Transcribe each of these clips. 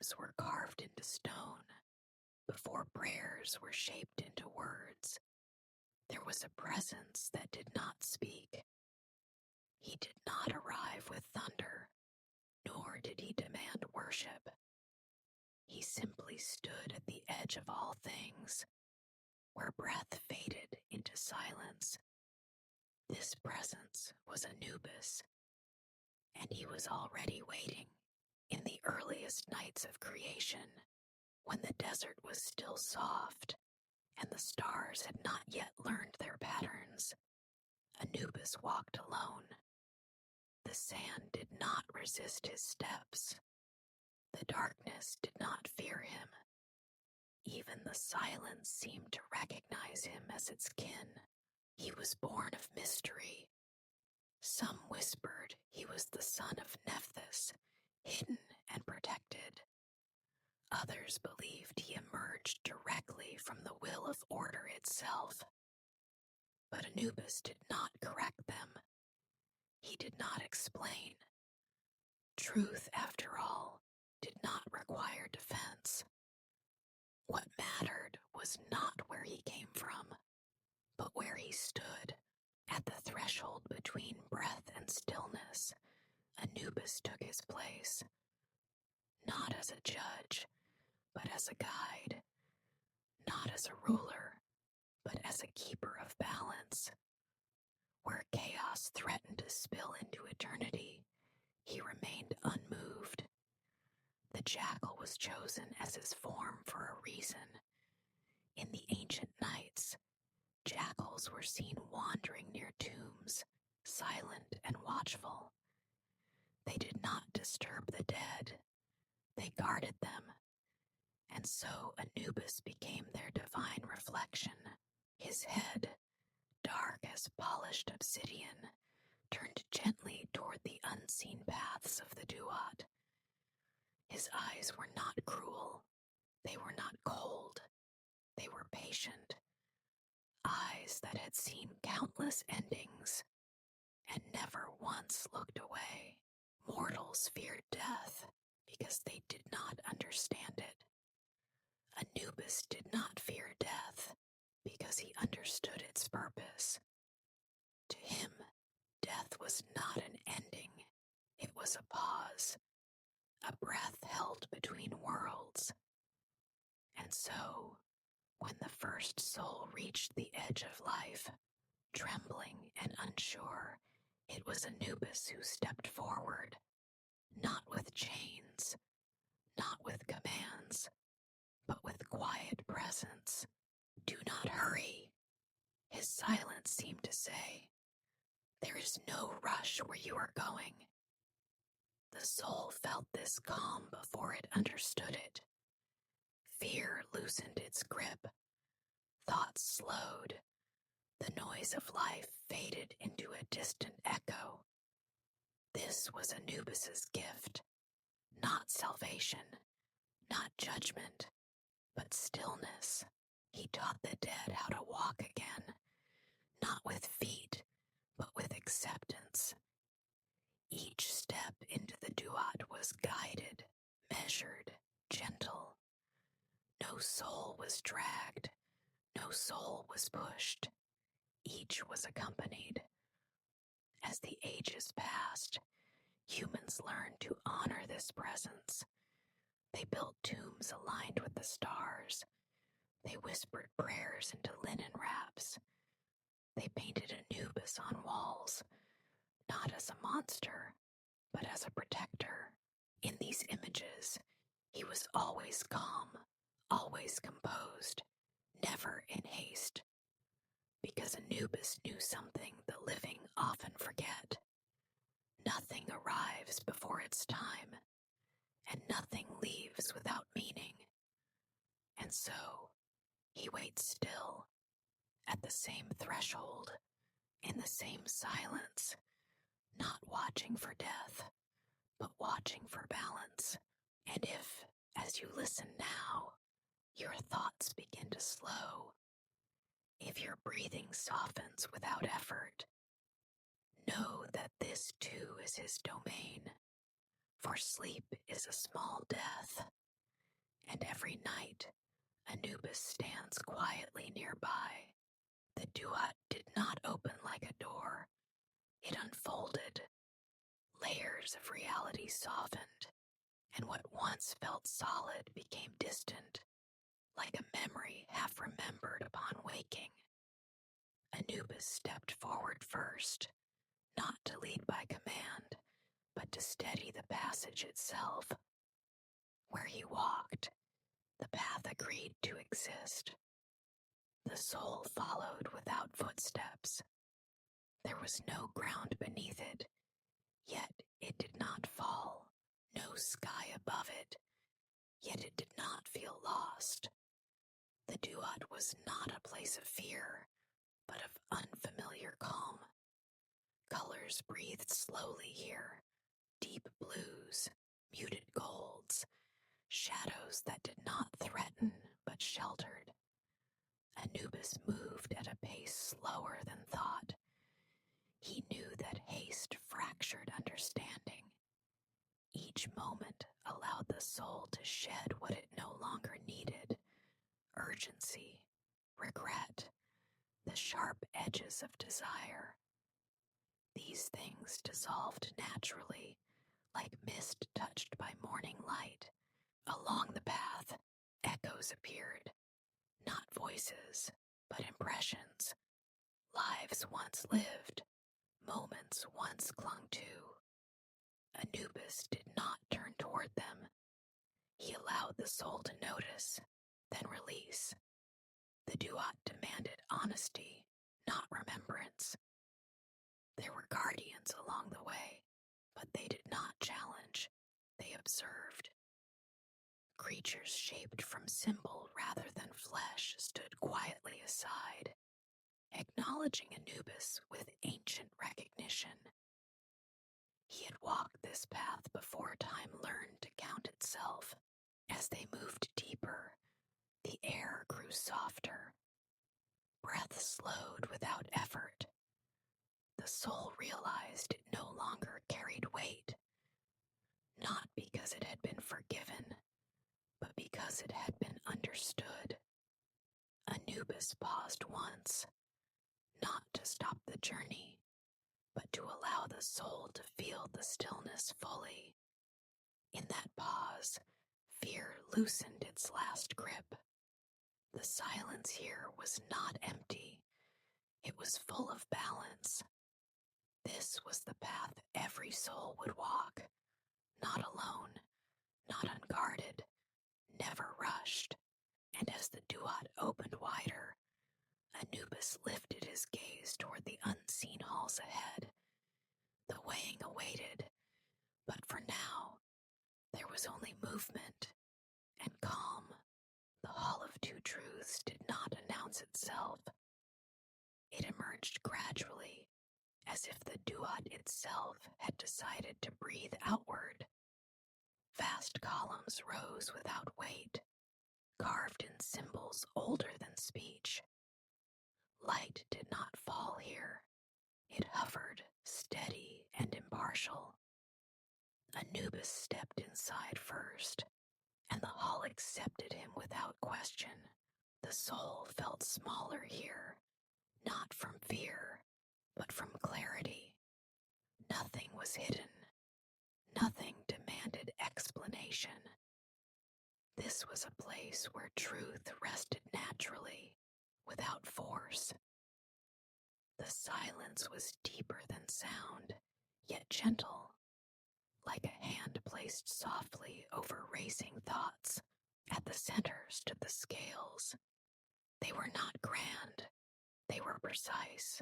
names were carved into stone, before prayers were shaped into words, there was a presence that did not speak. He did not arrive with thunder, nor did he demand worship. He simply stood at the edge of all things, where breath faded into silence. This presence was Anubis, and he was already waiting in the earliest nights of creation, when the desert was still soft and the stars had not yet learned their patterns. Anubis walked alone. The sand did not resist his steps. The darkness did not fear him. Even the silence seemed to recognize him as its kin. He was born of mystery. Some whispered he was the son of Nephthys, hidden and protected. Others believed he emerged directly from the will of order itself. But Anubis did not correct them. He did not explain. Truth, after all, did not require defense. What mattered was not where he came from, but where he stood. At the threshold between breath and stillness, Anubis took his place, not as a judge, but as a guide, not as a ruler, but as a keeper of balance. Where chaos threatened to spill into eternity, he remained unmoved. The jackal was chosen as his form for a reason. In the ancient nights, jackals were seen wandering near tombs, silent and watchful. They did not disturb the dead. They guarded them. And so Anubis became their divine reflection. His head, dark as polished obsidian, turned gently toward the unseen paths of the Duat. His eyes were not cruel. They were not cold. They were patient. Eyes that had seen countless endings and never once looked away. Mortals feared death because they did not understand it. Anubis did not fear death because he understood its purpose. To him, death was not an ending. It was a pause, a breath held between worlds. And so, when the first soul reached the edge of life, trembling and unsure, it was Anubis who stepped forward, not with chains, not with commands, but with quiet presence. Do not hurry. His silence seemed to say, there is no rush where you are going. The soul felt this calm before it understood it. Fear loosened its grip. Thoughts slowed. The noise of life faded into a distant echo. This was Anubis's gift. Not salvation, not judgment, but stillness. He taught the dead how to walk again, not with feet, but with acceptance. Each step into the Duat was guided, measured, gentle. No soul was dragged, no soul was pushed. Each was accompanied. As the ages passed, humans learned to honor this presence. They built tombs aligned with the stars. They whispered prayers into linen wraps. They painted Anubis on walls, not as a monster, but as a protector. In these images, he was always calm, always composed, never in haste. Because Anubis knew something the living often forget. Nothing arrives before its time, and nothing leaves without meaning. And so, he waits still, at the same threshold, in the same silence, not watching for death, but watching for balance. And if, as you listen now, your thoughts begin to slow, if your breathing softens without effort, know that this too is his domain, for sleep is a small death, and every night Anubis stands quietly nearby. The Duat did not open like a door. It unfolded. Layers of reality softened, and what once felt solid became distant, like a memory half remembered upon waking. Anubis stepped forward first, not to lead by command, but to steady the passage itself. Where he walked, the path agreed to exist. The soul followed without footsteps. There was no ground beneath it, yet it did not fall, no sky above it, yet it did not feel lost. The Duat was not a place of fear, but of unfamiliar calm. Colors breathed slowly here, deep blues, muted golds, shadows that did not threaten but sheltered. Anubis moved at a pace slower than thought. He knew that haste fractured understanding. Each moment allowed the soul to shed what it no longer needed: urgency, regret, the sharp edges of desire. These things dissolved naturally, like mist touched by morning light. Along the path, echoes appeared, not voices, but impressions. Lives once lived, moments once clung to. Anubis did not turn toward them. He allowed the soul to notice, then release. The Duat demanded honesty, not remembrance. There were guardians along the way, but they did not challenge. They observed. Creatures shaped from symbol rather than flesh stood quietly aside, acknowledging Anubis with ancient recognition. He had walked this path before time learned to count itself. As they moved deeper, the air grew softer. Breath slowed without effort. The soul realized it no longer carried weight, not because it had been forgiven, but because it had been understood. Anubis paused once, not to stop the journey, but to allow the soul to feel the stillness fully. In that pause, fear loosened its last grip. The silence here was not empty. It was full of balance. This was the path every soul would walk, not alone, not unguarded, never rushed. And as the Duat opened wider, Anubis lifted his gaze toward the unseen halls ahead. The weighing awaited, but for now, there was only movement and calm. The Hall of Two Truths did not announce itself. It emerged gradually, as if the Duat itself had decided to breathe outward. Vast columns rose without weight, carved in symbols older than speech. Light did not fall here. It hovered, steady and impartial. Anubis stepped inside first, and the hall accepted him without question. The soul felt smaller here, not from fear, but from clarity. Nothing was hidden. Nothing demanded explanation. This was a place where truth rested naturally, without force. The silence was deeper than sound, yet gentle, like a hand placed softly over racing thoughts. At the center stood the scales. They were not grand, they were precise.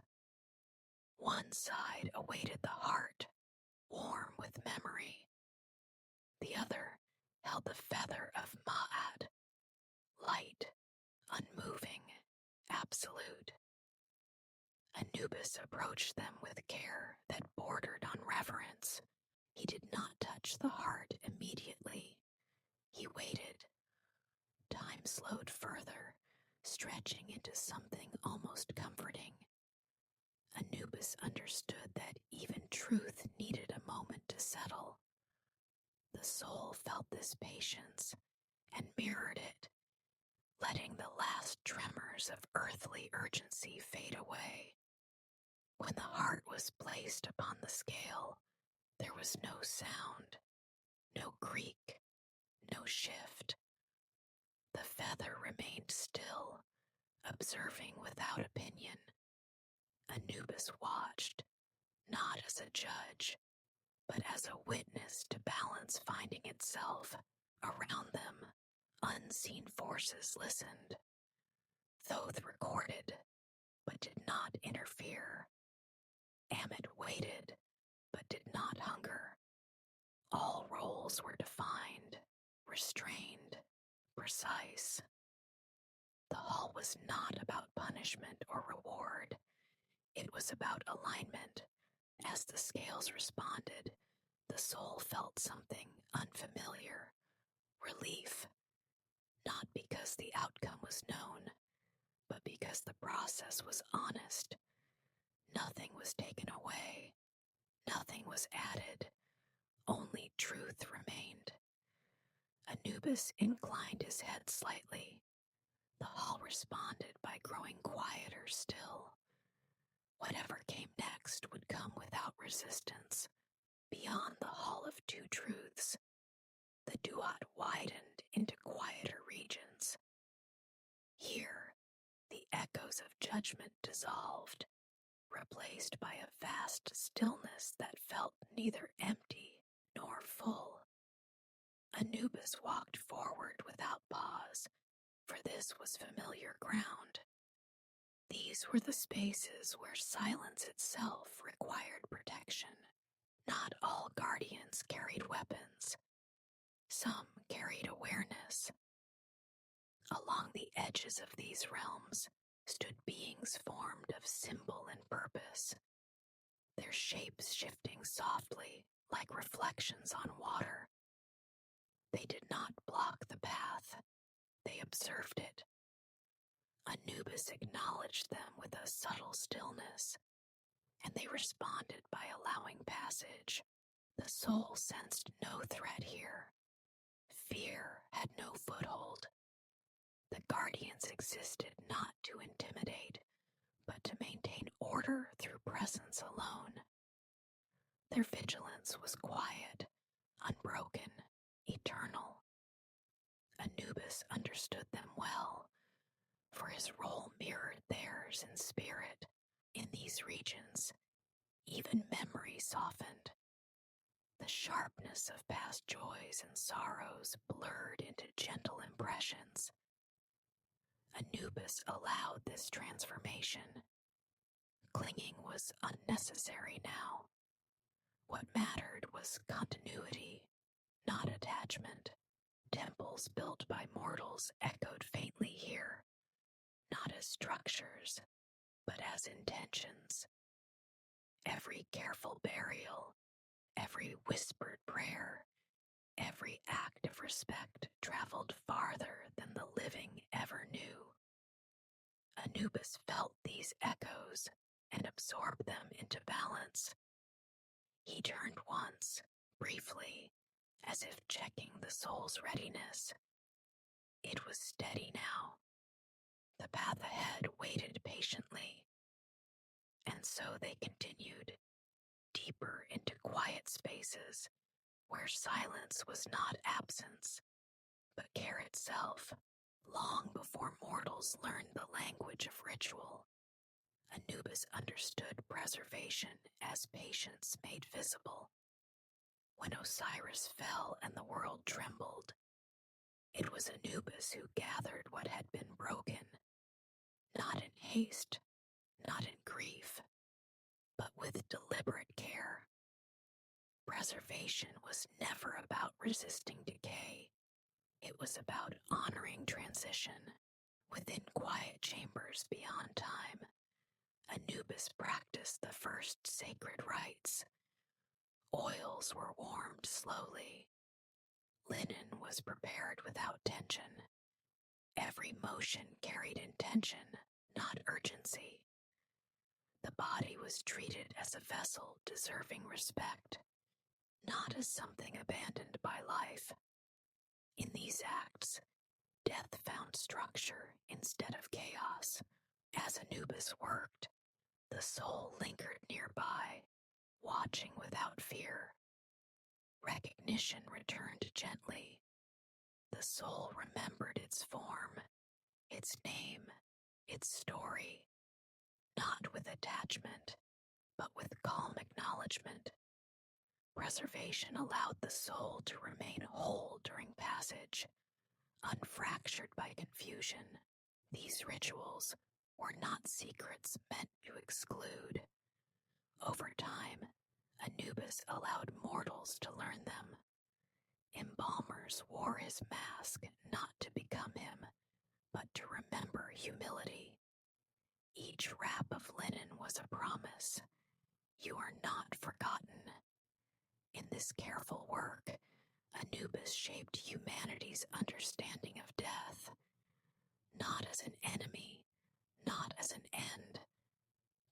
One side awaited the heart, warm with memory. The other held the feather of Ma'at, light, unmoving, absolute. Anubis approached them with care that bordered on reverence. He did not touch the heart immediately. He waited. Time slowed further, stretching into something almost comforting. Anubis understood that even truth needed a moment to settle. The soul felt this patience, and mirrored it, letting the last tremors of earthly urgency fade away. When the heart was placed upon the scale, there was no sound, no creak, no shift. The feather remained still, observing without opinion. Anubis watched, not as a judge, but as a witness to balance finding itself. Around them, unseen forces listened. Thoth recorded, but did not interfere. Amit waited, but did not hunger. All roles were defined, restrained, precise. The hall was not about punishment or reward. It was about alignment. As the scales responded, the soul felt something unfamiliar, relief, not because the outcome was known, but because the process was honest. Nothing was taken away, nothing was added, only truth remained. Anubis inclined his head slightly. The hall responded by growing quieter still. Whatever came next would come without resistance. Beyond the Hall of Two Truths, the Duat widened into quieter regions. Here, the echoes of judgment dissolved, replaced by a vast stillness that felt neither empty nor full. Anubis walked forward without pause, for this was familiar ground. These were the spaces where silence itself required protection. Not all guardians carried weapons. Some carried awareness. Along the edges of these realms stood beings formed of symbol and purpose, their shapes shifting softly like reflections on water. They did not block the path. They observed it. Anubis acknowledged them with a subtle stillness, and they responded by allowing passage. The soul sensed no threat here. Fear had no foothold. The guardians existed not to intimidate, but to maintain order through presence alone. Their vigilance was quiet, unbroken, eternal. Anubis understood them well, for his role mirrored theirs in spirit. In these regions, even memory softened. The sharpness of past joys and sorrows blurred into gentle impressions. Anubis allowed this transformation. Clinging was unnecessary now. What mattered was continuity, not attachment. Temples built by mortals echoed faintly here, not as structures, but as intentions. Every careful burial, every whispered prayer, every act of respect traveled farther than the living ever knew. Anubis felt these echoes and absorbed them into balance. He turned once, briefly, as if checking the soul's readiness. It was steady now. The path ahead waited patiently. And so they continued, deeper into quiet spaces, where silence was not absence, but care itself. Long before mortals learned the language of ritual, Anubis understood preservation as patience made visible. When Osiris fell and the world trembled, it was Anubis who gathered what had been broken, not in haste, not in grief, but with deliberate care. Preservation was never about resisting decay. It was about honoring transition. Within quiet chambers beyond time, Anubis practiced the first sacred rites. Oils were warmed slowly. Linen was prepared without tension. Every motion carried intention, not urgency. The body was treated as a vessel deserving respect, not as something abandoned by life. In these acts, structure instead of chaos. As Anubis worked, the soul lingered nearby, watching without fear. Recognition returned gently. The soul remembered its form, its name, its story, not with attachment, but with calm acknowledgement. Preservation allowed the soul to remain whole during passage, unfractured by confusion. These rituals were not secrets meant to exclude. Over time, Anubis allowed mortals to learn them. Embalmers wore his mask not to become him, but to remember humility. Each wrap of linen was a promise. You are not forgotten. In this careful work, Anubis shaped humanity's understanding of death, not as an enemy, not as an end,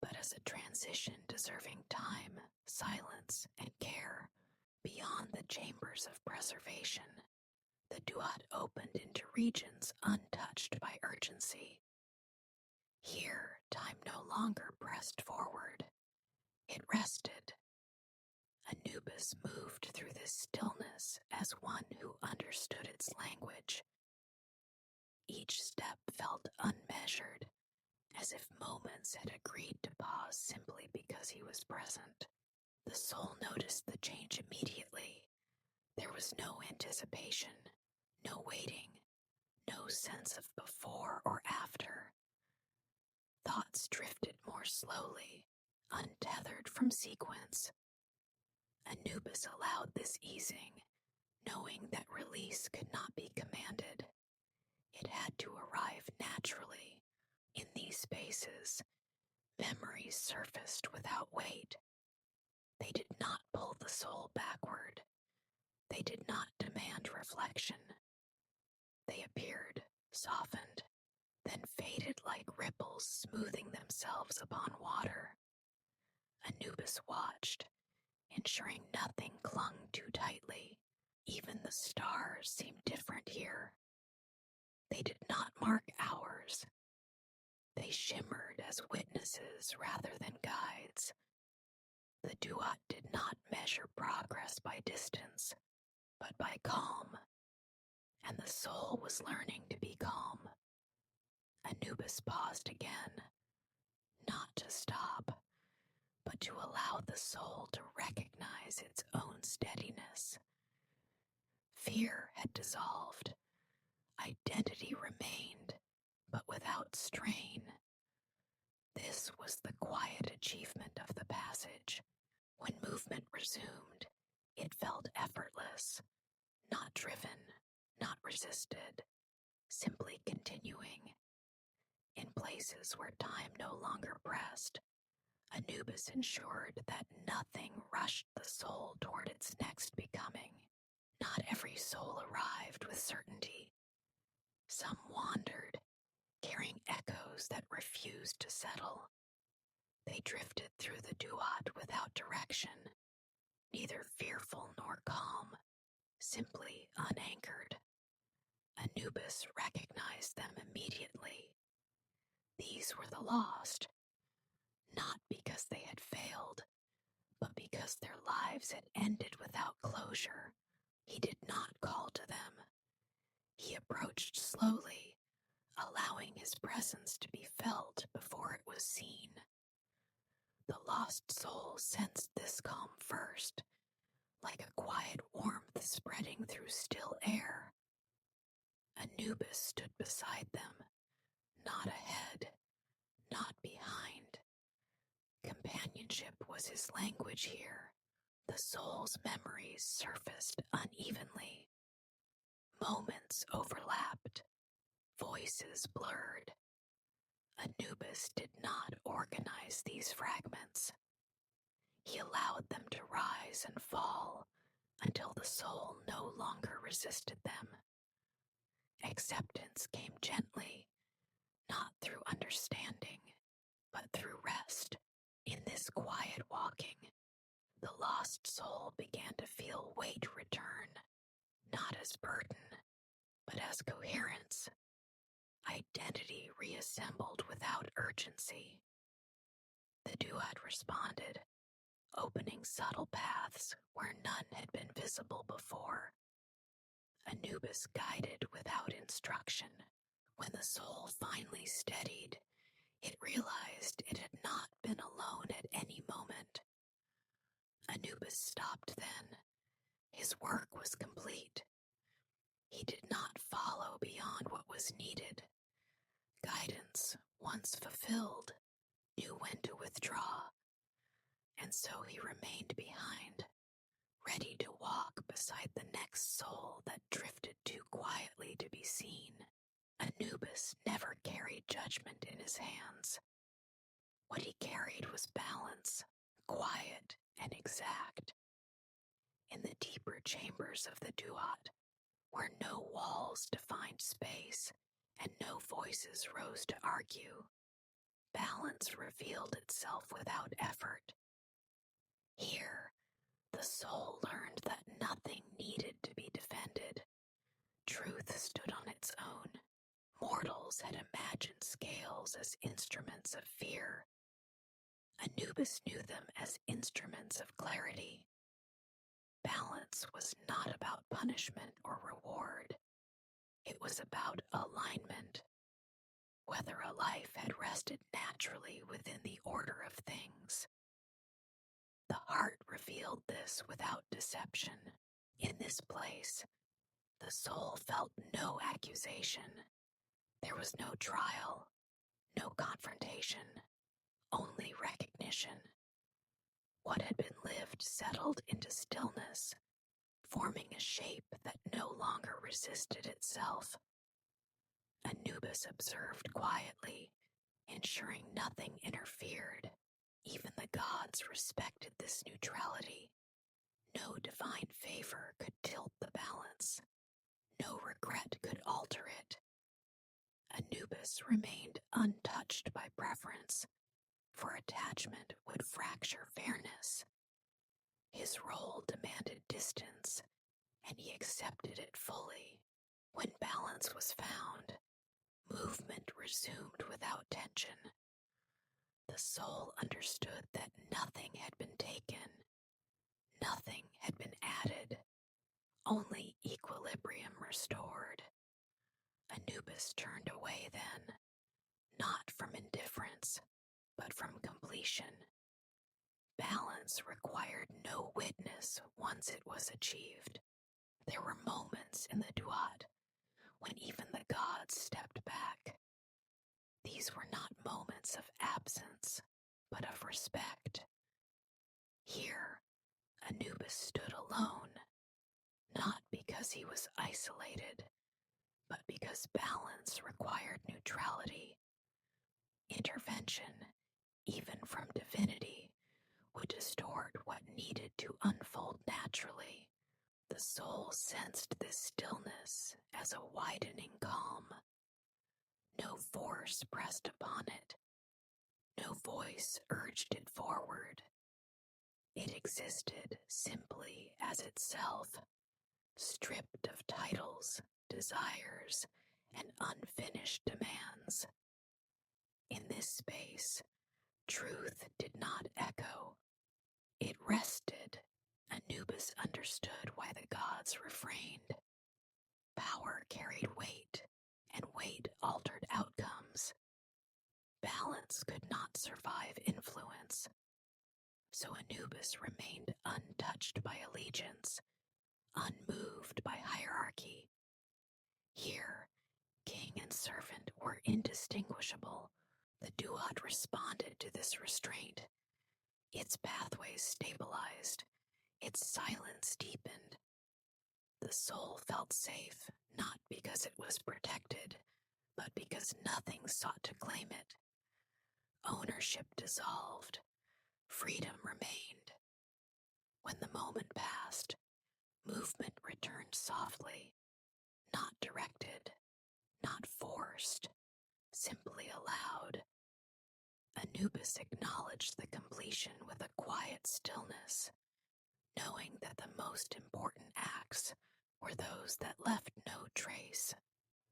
but as a transition deserving time, silence, and care. Beyond the chambers of preservation, the Duat opened into regions untouched by urgency. Here, time no longer pressed forward. It rested. Anubis moved through this stillness as one who understood its language. Each step felt unmeasured, as if moments had agreed to pause simply because he was present. The soul noticed the change immediately. There was no anticipation, no waiting, no sense of before or after. Thoughts drifted more slowly, untethered from sequence. Anubis allowed this easing, knowing that release could not be commanded. It had to arrive naturally. In these spaces, memories surfaced without weight. They did not pull the soul backward. They did not demand reflection. They appeared, softened, then faded like ripples smoothing themselves upon water. Anubis watched, ensuring nothing clung too tightly. Even the stars seemed different here. They did not mark hours. They shimmered as witnesses rather than guides. The Duat did not measure progress by distance, but by calm, and the soul was learning to be calm. Anubis paused again, not to stop, but to allow the soul to recognize its own steadiness. Fear had dissolved. Identity remained, but without strain. This was the quiet achievement of the passage. When movement resumed, it felt effortless, not driven, not resisted, simply continuing. In places where time no longer pressed, Anubis ensured that nothing rushed the soul toward its next becoming. Not every soul arrived with certainty. Some wandered, carrying echoes that refused to settle. They drifted through the Duat without direction, neither fearful nor calm, simply unanchored. Anubis recognized them immediately. These were the lost, not because they had failed, but because their lives had ended without closure. He did not call to them. He approached slowly, allowing his presence to be felt before it was seen. The lost soul sensed this calm first, like a quiet warmth spreading through still air. Anubis stood beside them, not ahead, not behind. Companionship was his language here. The soul's memories surfaced unevenly. Moments overlapped. Voices blurred. Anubis did not organize these fragments. He allowed them to rise and fall until the soul no longer resisted them. Acceptance came gently, not through understanding, but through rest. In this quiet walking, the lost soul began to feel weight return, not as burden, but as coherence. identity reassembled without urgency. The Duat responded, opening subtle paths where none had been visible before. Anubis guided without instruction. When the soul finally steadied, it realized it had not been alone at any moment. Anubis stopped then. His work was complete. He did not follow beyond what was needed. Guidance, once fulfilled, knew when to withdraw, and so he remained behind, ready to walk beside the next soul that drifted too quietly to be seen. Anubis never carried judgment in his hands. What he carried was balance, quiet and exact. In the deeper chambers of the Duat, where no walls defined space and no voices rose to argue, balance revealed itself without effort. Here, the soul learned that nothing needed to be defended. Truth stood on its own. Mortals had imagined scales as instruments of fear. Anubis knew them as instruments of clarity. Balance was not about punishment or reward. It was about alignment. Whether a life had rested naturally within the order of things. The heart revealed this without deception. In this place, the soul felt no accusation. There was no trial, no confrontation, only recognition. What had been lived settled into stillness, forming a shape that no longer resisted itself. Anubis observed quietly, ensuring nothing interfered. Even the gods respected this neutrality. No divine favor could tilt the balance. No regret could alter it. Anubis remained untouched by preference, for attachment would fracture fairness. His role demanded distance, and he accepted it fully. When balance was found, movement resumed without tension. The soul understood that nothing had been taken, nothing had been added, only equilibrium restored. Anubis turned away then, not from indifference, but from completion. Balance required no witness once it was achieved. There were moments in the Duat when even the gods stepped back. These were not moments of absence, but of respect. Here, Anubis stood alone, not because he was isolated, but because balance required neutrality. Intervention, even from divinity, would distort what needed to unfold naturally. The soul sensed this stillness as a widening calm. No force pressed upon it. No voice urged it forward. It existed simply as itself, stripped of titles, desires, and unfinished demands. In this space, truth did not echo. It rested. Anubis understood why the gods refrained. Power carried weight, and weight altered outcomes. Balance could not survive influence. So Anubis remained untouched by allegiance, unmoved by hierarchy. Here, king and servant were indistinguishable. The Duat responded to this restraint. Its pathways stabilized. Its silence deepened. The soul felt safe, not because it was protected, but because nothing sought to claim it. Ownership dissolved. Freedom remained. When the moment passed, movement returned softly, not directed, not forced, simply allowed. Anubis acknowledged the completion with a quiet stillness, knowing that the most important acts were those that left no trace.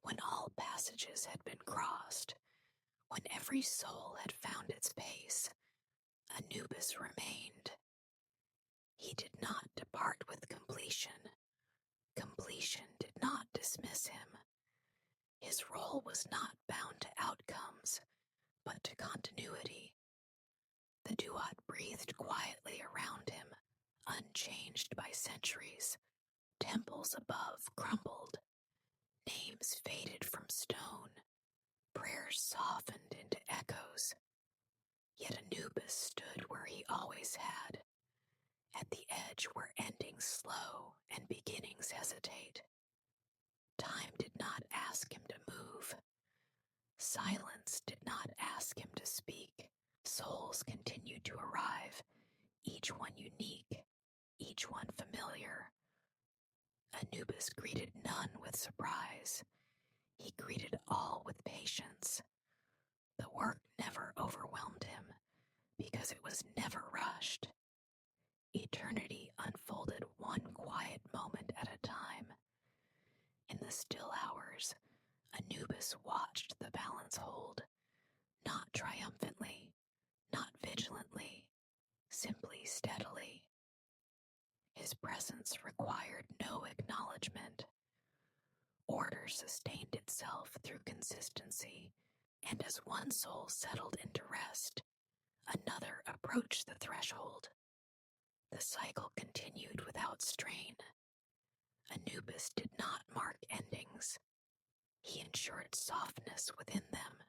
When all passages had been crossed, when every soul had found its pace, Anubis remained. He did not depart with completion. Completion did not dismiss him. His role was not bound to outcomes, but to continuity. The Duat breathed quietly around him, unchanged by centuries. Temples above crumbled. Names faded from stone. Prayers softened into echoes. Yet Anubis stood where he always had, at the edge where endings slow and beginnings hesitate. Time did not ask him to move. Silence did not ask him to speak. Souls continued to arrive, each one unique, each one familiar. Anubis greeted none with surprise. He greeted all with patience. The work never overwhelmed him, because it was never rushed. Eternity unfolded one quiet moment at a time. In the still hours, Anubis watched the balance hold, not triumphantly, not vigilantly, simply steadily. His presence required no acknowledgement. Order sustained itself through consistency, and as one soul settled into rest, another approached the threshold. The cycle continued without strain. Anubis did not mark endings. He ensured softness within them.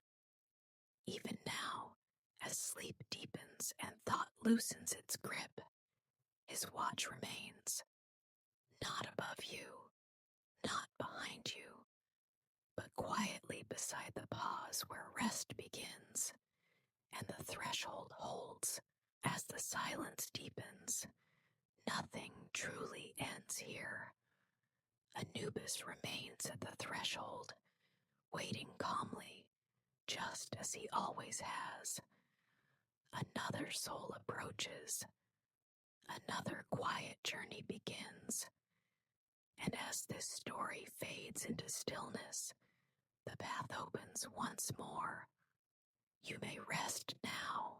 Even now, as sleep deepens and thought loosens its grip, his watch remains, not above you, not behind you, but quietly beside the pause where rest begins and the threshold holds. As the silence deepens, nothing truly ends here. Anubis remains at the threshold, waiting calmly, just as he always has. Another soul approaches. Another quiet journey begins. And as this story fades into stillness, the path opens once more. You may rest now,